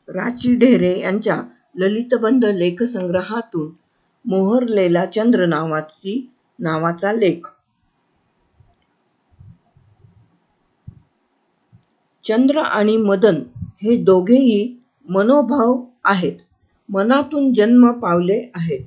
राची ढेरे यांच्या ललितबंध लेखसंग्रहातून मोहरलेला चंद्र नावाचा लेख. चंद्र आणि मदन हे दोघेही मनोभाव आहेत, मनातून जन्म पावले आहेत,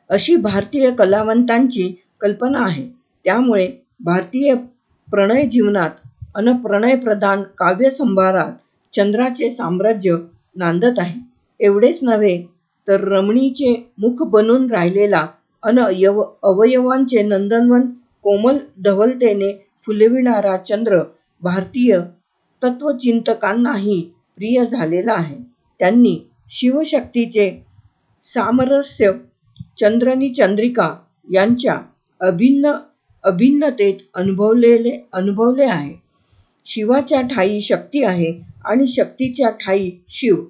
अशी भारतीय कलावंतांची कल्पना आहे. त्यामुळे भारतीय प्रणय जीवनात अन प्रणयप्रधान काव्यसंभारात चंद्राचे साम्राज्य नांदत आहे. एवढेच नव्हे तर रमणीचे मुख बनून राहिलेला अन अवयवांचे नंदनवन कोमल धवलतेने फुलविणारा चंद्र भारतीय तत्वचिंतकांनाही प्रिय झालेला आहे. त्यांनी शिवशक्तीचे सामरस्य चंद्र नि चंद्रिका यांच्या अभिन्नतेत अनुभवले आहे. शिवाच्या ठायी शक्ती आहे आणि शक्तीच्या ठायी शिव.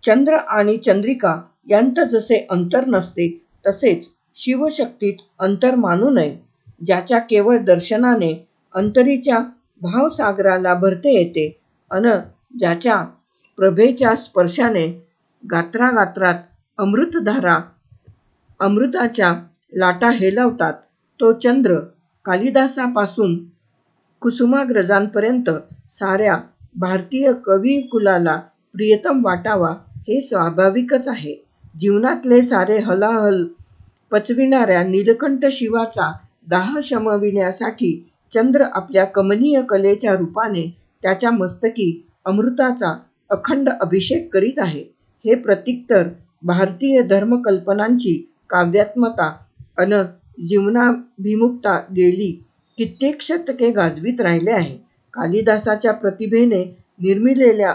चंद्र आणि चंद्रिका यांत जसे अंतर नसते, तसेच शिवशक्तीत अंतर मानू नये. ज्याच्या केवळ दर्शनाने अंतरीच्या भावसागराला भरते येते अन ज्याच्या प्रभेच्या स्पर्शाने गात्रागात्रात अमृताच्या लाटा हेलवतात, तो चंद्र कालिदासापासून कुसुमाग्रजांपर्यंत साऱ्या भारतीय कविकुलाला प्रियतम वाटावा हे स्वाभाविकच आहे. जीवनातले सारे हलाहल पचविणाऱ्या नीलकंठ शिवाचा दाह शमविण्यासाठी चंद्र आपल्या कमनीय कलेच्या रूपाने त्याच्या मस्तकी अमृताचा अखंड अभिषेक करीत आहे. हे प्रतीक तर भारतीय धर्मकल्पनांची काव्यात्मता अन जीवनाभिमुखता गेली कित्येक शतके गाजवीत राहिले आहे. कालिदासाच्या प्रतिभेने निर्मिलेल्या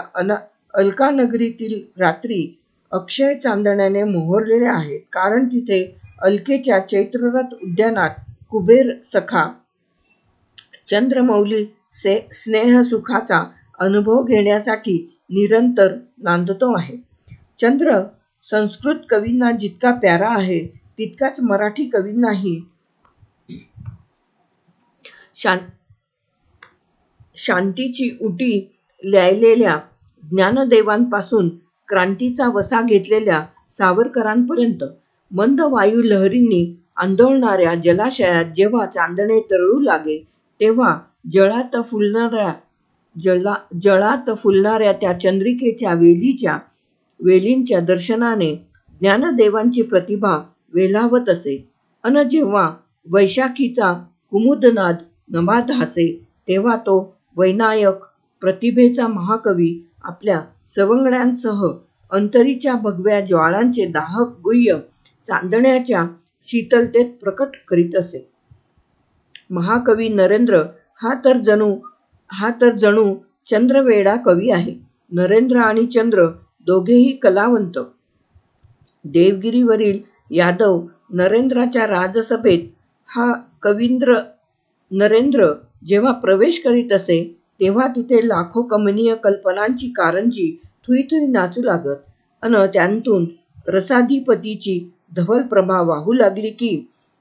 अलकानगरीतील रात्री अक्षय चांदण्याने मोहरलेल्या आहेत. कारण तिथे अलकेच्या चैत्ररथ उद्यानात कुबेर सखा चंद्रमौली स्नेहसुखाचा अनुभव घेण्यासाठी निरंतर नांदतो आहे. चंद्र संस्कृत कवींना जितका प्यारा आहे, तितकाच मराठी कवींनाही शांतीची उटी ल्यायलेल्या ज्ञानदेवांपासून क्रांतीचा वसा घेतलेल्या सावरकरांपर्यंत मंद वायू लहरींनी आंदोळणाऱ्या जलाशयात जेव्हा चांदणे तरळू लागे, तेव्हा जळात फुलणाऱ्या त्या चंद्रिकेच्या वेलींच्या दर्शनाने ज्ञानदेवांची प्रतिभा वेलावत असे. अन जेव्हा वैशाखीचा कुमुदनाद नभात हासे, तेव्हा तो वैनायक प्रतिभेचा महाकवी आपल्या सवंगड्यांसह अंतरीच्या भगव्या ज्वाळांचे दाहक गुह्य चांदण्याच्या शीतलतेत प्रकट करीत असे. महाकवी नरेंद्र हा तर जणू चंद्रवेडा कवी आहे. नरेंद्र आणि चंद्र दोघेही कलावंत. देवगिरीवरील यादव नरेंद्राच्या राजसभेत हा कवींद्र नरेंद्र जेव्हा प्रवेश करीत असे, तेव्हा तिथे लाखो कमनीय कल्पनांची कारंजी थुई थुई नाचू लागत अन त्यांतून रसाधिपतीची धवल प्रभा वाहू लागली की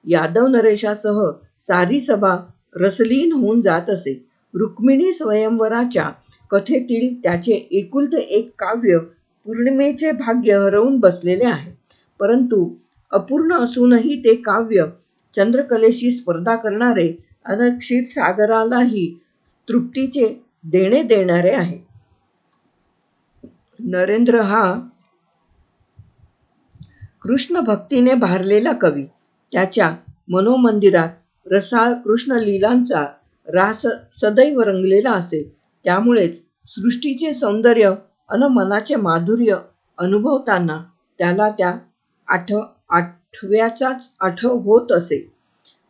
यादव नरेशासह सारी सभा रसलीन होऊन जात असे. रुक्मिणी स्वयंवराच्या कथेतील त्याचे एकुलते एक काव्य पौर्णिमेचे भाग्य हरवून बसलेले आहे. परंतु अपूर्ण असूनही ते काव्य चंद्रकलेशी स्पर्धा करणारे अन क्षीरसागरालाही तृप्तीचे देणे देणारे आहे. नरेंद्र हा कृष्णभक्तीने भारलेला कवी. त्याच्या मनोमंदिरात रसाळ कृष्णलीलांचा रास सदैव रंगलेला असे. त्यामुळेच सृष्टीचे सौंदर्य अन मनाचे माधुर्य अनुभवताना त्याला त्या आठव्याचाच आठव होत असे.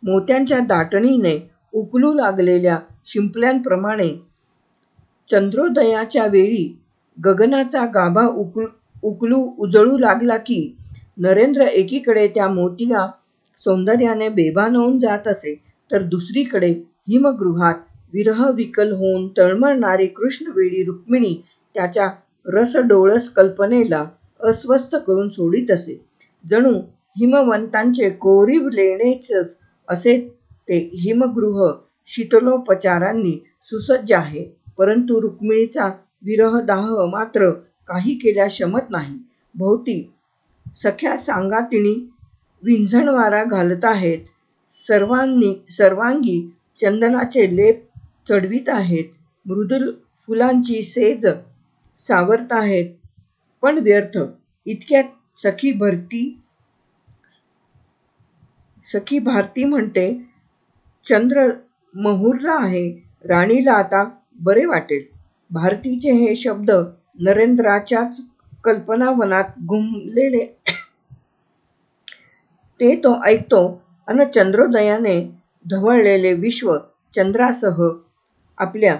मोत्यांच्या दाटणीने उकलू लागलेल्या शिंपल्यांप्रमाणे चंद्रोदयाच्या वेळी गगनाचा गाभा उजळू लागला की नरेंद्र एकीकडे त्या मोतिया सौंदर्याने बेभान होऊन जात असे, तर दुसरीकडे हिमगृहात विरहविकल होऊन तळमळणारी कृष्णवेडी रुक्मिणी त्याच्या रसडोळस कल्पनेला अस्वस्थ करून सोडित असे. जणू हिमवंतांचे कोरीव लेणेच असे ते हिमगृह शीतलोपचारांनी सुसज्ज आहे, परंतु रुक्मिणीचा विरहदाह मात्र काही केल्या शमत नाही. भोवती सख्या सांगातिणी विंझण वारा घालत आहेत. सर्वांगी चंदनाचे लेप चढवीत आहेत. मृदुल फुलांची सेज सावरत आहेत. पण व्यर्थ. इतक्यात सखी भारती म्हणते, चंद्र महुरला आहे. राणीला आता बरे वाटेल. भारतीचे हे शब्द नरेंद्राच्याच कल्पनावनात घुमलेले. ते तो ऐकतो अन चंद्रोदयाने ढवळलेले विश्व चंद्रासह आपल्या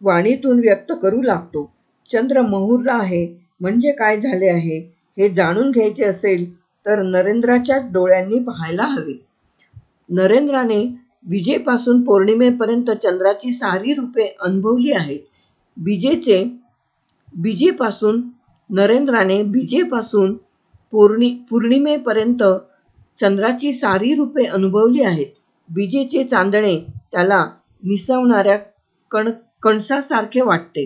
वाणीतून व्यक्त करू लागतो. चंद्र महुरला आहे म्हणजे काय झाले आहे हे जाणून घ्यायचे असेल तर नरेंद्राच्याच डोळ्यांनी पाहायला हवे. नरेंद्राने विजेपासून पौर्णिमेपर्यंत चंद्राची सारी रूपे अनुभवली आहेत. नरेंद्राने विजेपासून पौर्णिमेपर्यंत चंद्राची सारी रूपे अनुभवली आहेत. विजेचे चांदणे त्याला निसवणाऱ्या कणसासारखे वाटते.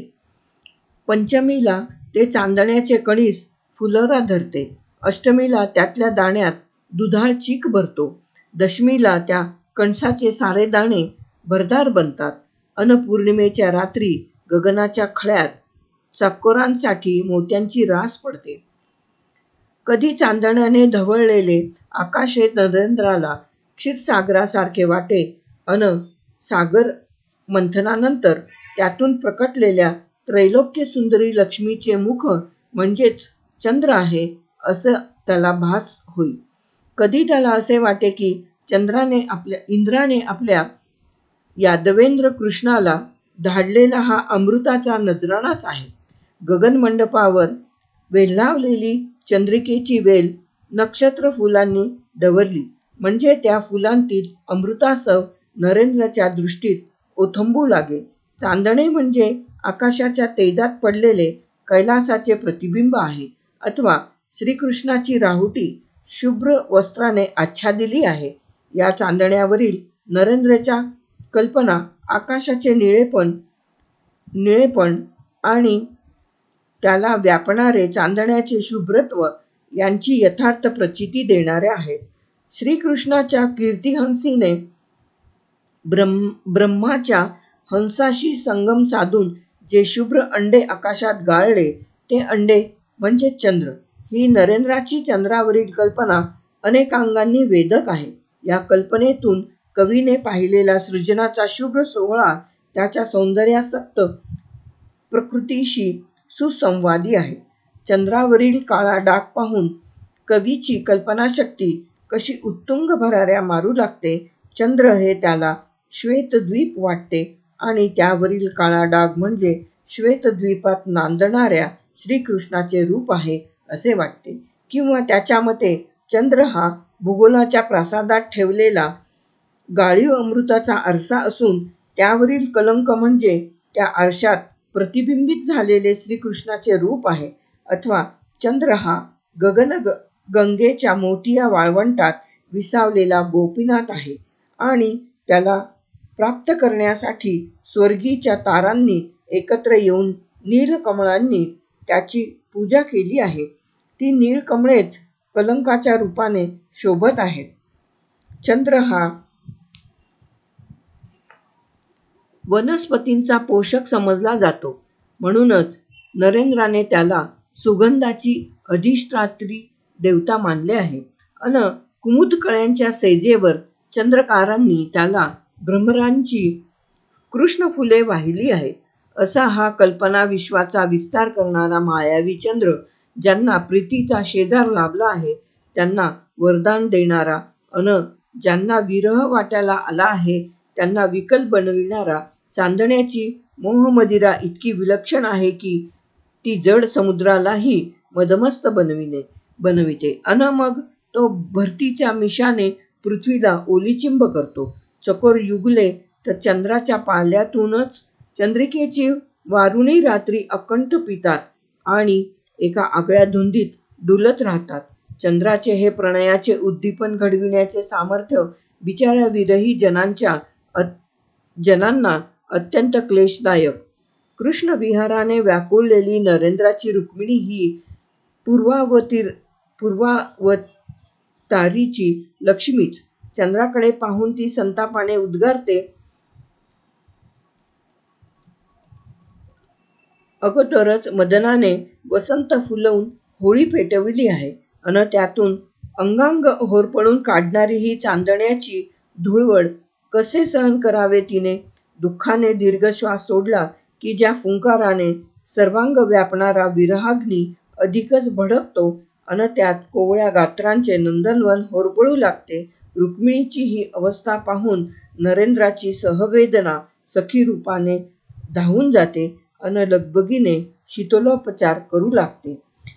पंचमीला ते चांदण्याचे कणीस फुलोरा धरते. अष्टमीला त्यातल्या दाण्यात दुधाळ चीक भरतो. दशमीला त्या कणसाचे सारे दाणे भरदार बनतात अन पौर्णिमेच्या रात्री गगनाच्या खळ्यात चाकोरांसाठी मोत्यांची रास पडते. कधी चांदण्याने ढवळलेले आकाश हे नरेंद्राला क्षीरसागरासारखे वाटे अन सागर मंथनानंतर त्यातून प्रकटलेल्या त्रैलोक्यसुंदरी लक्ष्मीचे मुख म्हणजेच चंद्र आहे असं त्याला भास होई. कधी त्याला असे वाटे की इंद्राने आपल्या यादवेंद्र कृष्णाला धाडलेला हा अमृताचा नजराणाच आहे. गगनमंडपावर वेल्हावलेली चंद्रिकेची वेल नक्षत्र फुलांनी डवरली म्हणजे त्या फुलांतील अमृतासव नरेंद्राच्या दृष्टीत ओथंबू लागे. चांदणे म्हणजे आकाशाच्या तेजात पडलेले कैलासाचे प्रतिबिंब आहे अथवा श्रीकृष्णाची राहुटी शुभ्र वस्त्राने आच्छादिली आहे. या चांदण्यावरील नरेंद्राच्या कल्पना आकाशाचे निळेपण आणि त्याला व्यापणारे चांदण्याचे शुभ्रत्व यांची यथार्थ प्रचिती देणाऱ्या आहेत. श्रीकृष्णाच्या कीर्तिहंसीने ब्रह्माच्या हंसाशी संगम साधून जे शुभ्र अंडे आकाशात गाळले ते अंडे म्हणजे चंद्र. ही नरेंद्राची चंद्रावरील कल्पना अनेकांगांनी वेदक आहे. या कल्पनेतून कवीने पाहिलेला सृजनाचा शुभ्र सोहळा त्याच्या सौंदर्यासक्त प्रकृतीशी सुसंवादी आहे. चंद्रावरील काळा डाग पाहून कवीची कल्पनाशक्ती कशी उत्तुंग भराऱ्या मारू लागते. चंद्र हे त्याला श्वेतद्वीप वाटते आणि त्यावरील काळा डाग म्हणजे श्वेतद्वीपात नांदणाऱ्या श्रीकृष्णाचे रूप आहे असे वाटते. किंवा त्याच्या मते चंद्र हा भूगोलाच्या प्रासादात ठेवलेला गाळीव अमृताचा आरसा असून त्यावरील कलंक म्हणजे त्या आरशात प्रतिबिंबित झालेले श्रीकृष्णाचे रूप आहे. अथवा चंद्र हा गंगेच्या मोठ्या वाळवंटात विसावलेला गोपीनाथ आहे आणि त्याला प्राप्त करण्यासाठी स्वर्गीच्या तारांनी एकत्र येऊन नीलकमळांनी त्याची पूजा केली आहे. ती नीलकमळेच कलंकाच्या रूपाने शोभत आहेत. चंद्र हा वनस्पतींचा पोषक समजला जातो. म्हणूनच नरेंद्राने त्याला सुगंधाची अधिष्ठात्री देवता मानले आहे अन कुमुदकळ्यांच्या सेजेवर चंद्रकारांनी त्याला भ्रमरांची कृष्णफुले वाहिली आहेत. असा हा कल्पना विश्वाचा विस्तार करणारा मायावी चंद्र ज्यांना प्रीतीचा शेजार लाभला आहे त्यांना वरदान देणारा अन ज्यांना विरह वाट्याला आला आहे त्यांना विकल बनविणारा, चांदण्याची मोहमदिरा इतकी विलक्षण आहे की ती जड समुद्रालाही मदमस्त बनविते अन मग तो भरतीच्या मिशाने पृथ्वीला ओलीचिंब करतो. चकोर युगले तर चंद्राच्या पाल्यातूनच चंद्रिकेची वारुणी रात्री अकंठ पितात आणि एका आगळ्या धुंदीत डुलत राहतात. चंद्राचे हे प्रणयाचे उद्दीपन घडविण्याचे सामर्थ्य बिचाऱ्या विरही जनांना अत्यंत क्लेशदायक. कृष्ण विहाराने व्याकुळलेली नरेंद्राची रुक्मिणी ही पूर्वावतारीची लक्ष्मीच. चंद्राकडे पाहून ती संतापाने उद्गारते, अगं तरच मदनाने वसंत फुलवून होळी पेटविली आहे अन त्यातून अंगांग होरपळून काढणारी ही चांदण्याची धुळवड कसे सहन करावे तिने. दुःखाने दीर्घ श्वास सोडला की ज्या फुंकाराने सर्वांग व्यापणारा विरहाग्नी अधिकच भडकतो अन त्यात कोवळ्या गात्रांचे नंदनवन होरपळू लागते. रुक्मिणीची ही अवस्था पाहून नरेंद्राची सहवेदना सखी रूपाने धावून जाते अन लगबगीने शीतलोपचार करू लागते.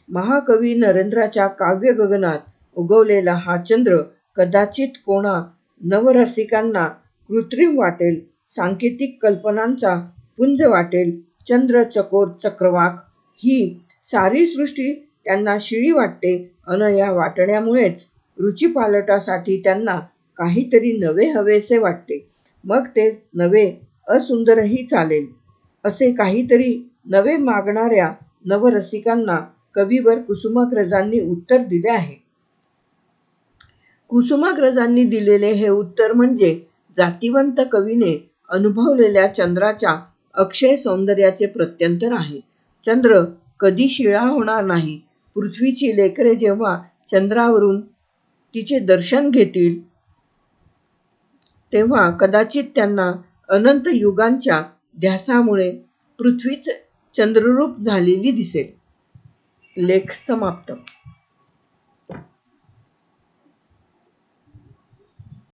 महाकवी नरेंद्राच्या काव्य गगनात उगवलेला हा चंद्र कदाचित कोणा नवरसिकांना कृत्रिम वाटेल, सांकेतिक कल्पनांचा पुंज वाटेल. चंद्र, चकोर, चक्रवाक ही सारी सृष्टी त्यांना शिळी वाटते अन या वाटण्यामुळेच रुचीपालटासाठी त्यांना काहीतरी नवे हवेसे वाटते. मग ते नवे असुंदरही चालेल. असे काहीतरी नवे मागणाऱ्या नवरसिकांना कवीवर कुसुमाग्रजांनी उत्तर दिले आहे. कुसुमाग्रजांनी दिलेले हे उत्तर म्हणजे जातिवंत कवीने अनुभवलेल्या चंद्राच्या अक्षय सौंदर्याचे प्रत्यंतर आहे. चंद्र कधी शिळा होणार नाही. पृथ्वीची लेकरे जेव्हा चंद्रावरून तिचे दर्शन घेतील तेव्हा कदाचित त्यांना अनंत युगांच्या ध्यासामुळे पृथ्वीच चंद्ररूप झालेली दिसेल. लेख समाप्त.